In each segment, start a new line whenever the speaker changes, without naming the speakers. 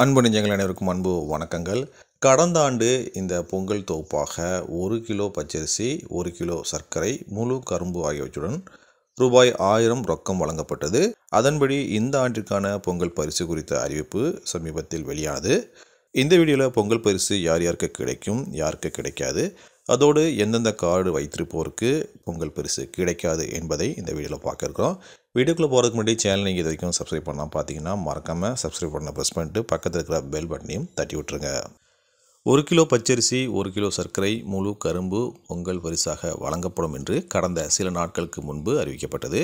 அன்பு நெஞ்சங்கள் அனைவருக்கும் அன்பு வணக்கங்கள். கடந்த ஆண்டு இந்த பொங்கல் தொகுப்பாக 1 கிலோ பச்சரிசி, 1 கிலோ சர்க்கரை, முழு கரும்பு ஆகியவற்றுடன் ரூபாய் 1000 ரொக்கம் வழங்கப்பட்டது. அதன்படி இந்த ஆண்டிற்கான பொங்கல் பரிசு குறித்த அறிவிப்பு சமீபத்தில் வெளியானது. இந்த வீடியோவில் பொங்கல் பரிசு யார் யாருக்கு கிடைக்கும், யாருக்கு கிடைக்காது, அதோடு எந்தெந்த கார்டு வைத்திருப்போருக்கு பொங்கல் பரிசு கிடைக்காது என்பதை இந்த வீடியோவில் பார்க்க இருக்கிறோம். வீடியோக்குள்ளே போகிறதுக்கு முன்னாடி சேனல் நீங்கள் இது வரைக்கும் சப்ஸ்கிரைப் பண்ணலாம் பார்த்தீங்கன்னா மறக்காமல் சப்ஸ்கிரைப் பண்ண ப்ரெஸ் பண்ணிட்டு பக்கத்தில் இருக்கிற பெல் பட்டனையும் தட்டி விட்டுருங்க. 1 கிலோ பச்சரிசி, 1 கிலோ சர்க்கரை, முழு கரும்பு பொங்கல் பரிசாக வழங்கப்படும் என்று கடந்த சில நாட்களுக்கு முன்பு அறிவிக்கப்பட்டது.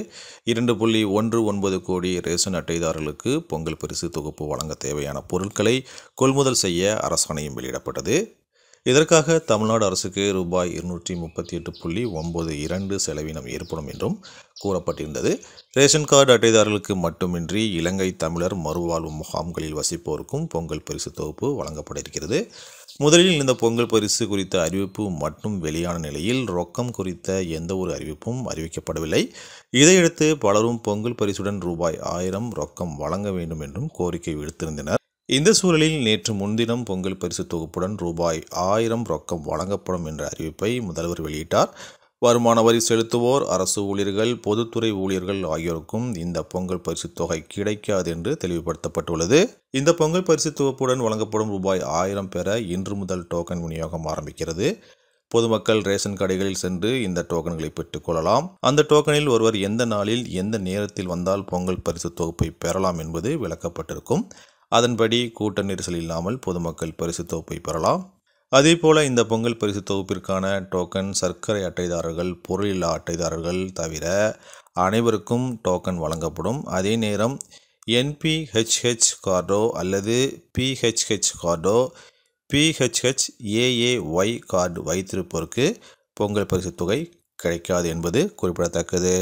2.19 கோடி ரேஷன் அட்டைதாரர்களுக்கு பொங்கல் பரிசு தொகுப்பு வழங்க தேவையான பொருட்களை கொள்முதல் செய்ய அரசாணையும் வெளியிடப்பட்டது. இதற்காக தமிழ்நாடு அரசுக்கு ரூபாய் 238.92 செலவினம் ஏற்படும் என்றும் கூறப்பட்டிருந்தது. ரேஷன் கார்டு அட்டைதாரர்களுக்கு மட்டுமின்றி இலங்கை தமிழர் மறுவாழ்வு முகாம்களில் வசிப்போருக்கும் பொங்கல் பரிசு தொகுப்பு வழங்கப்பட இருக்கிறது. முதலில் இந்த பொங்கல் பரிசு குறித்த அறிவிப்பு மட்டும் வெளியான நிலையில் ரொக்கம் குறித்த எந்த ஒரு அறிவிப்பும் அறிவிக்கப்படவில்லை. இதையடுத்து பலரும் பொங்கல் பரிசுடன் ரூபாய் 1000 ரொக்கம் வழங்க வேண்டும் என்றும் கோரிக்கை விடுத்திருந்தனர். இந்த சூழலில் நேற்று முன்தினம் பொங்கல் பரிசு தொகுப்புடன் ரூபாய் 1000 ரொக்கம் வழங்கப்படும் என்ற அறிவிப்பை முதல்வர் வெளியிட்டார். வருமான வரி செலுத்துவோர், அரசு ஊழியர்கள், பொதுத்துறை ஊழியர்கள் ஆகியோருக்கும் இந்த பொங்கல் பரிசு தொகை கிடைக்காது என்று தெளிவுபடுத்தப்பட்டுள்ளது. இந்த பொங்கல் பரிசு தொகுப்புடன் வழங்கப்படும் ரூபாய் 1000 பெற இன்று முதல் டோக்கன் விநியோகம் ஆரம்பிக்கிறது. பொதுமக்கள் ரேஷன் கடைகளில் சென்று இந்த டோக்கன்களை பெற்றுக் கொள்ளலாம். அந்த டோக்கனில் ஒருவர் எந்த நாளில் எந்த நேரத்தில் வந்தால் பொங்கல் பரிசு தொகுப்பை பெறலாம் என்பது விளக்கப்பட்டிருக்கும். அதன்படி கூட்ட நெரிசல் இல்லாமல் பொதுமக்கள் பரிசு தொகுப்பை பெறலாம். அதேபோல இந்த பொங்கல் பரிசு தொகுப்பிற்கான டோக்கன் சர்க்கரை அட்டைதாரர்கள், பொருளில்லா அட்டைதாரர்கள் தவிர அனைவருக்கும் டோக்கன் வழங்கப்படும். அதே நேரம் NPHH கார்டோ அல்லது PHH கார்டோ, PHHAAY கார்டு வைத்திருப்போருக்கு பொங்கல் பரிசு தொகை கிடைக்காது என்பது குறிப்பிடத்தக்கது.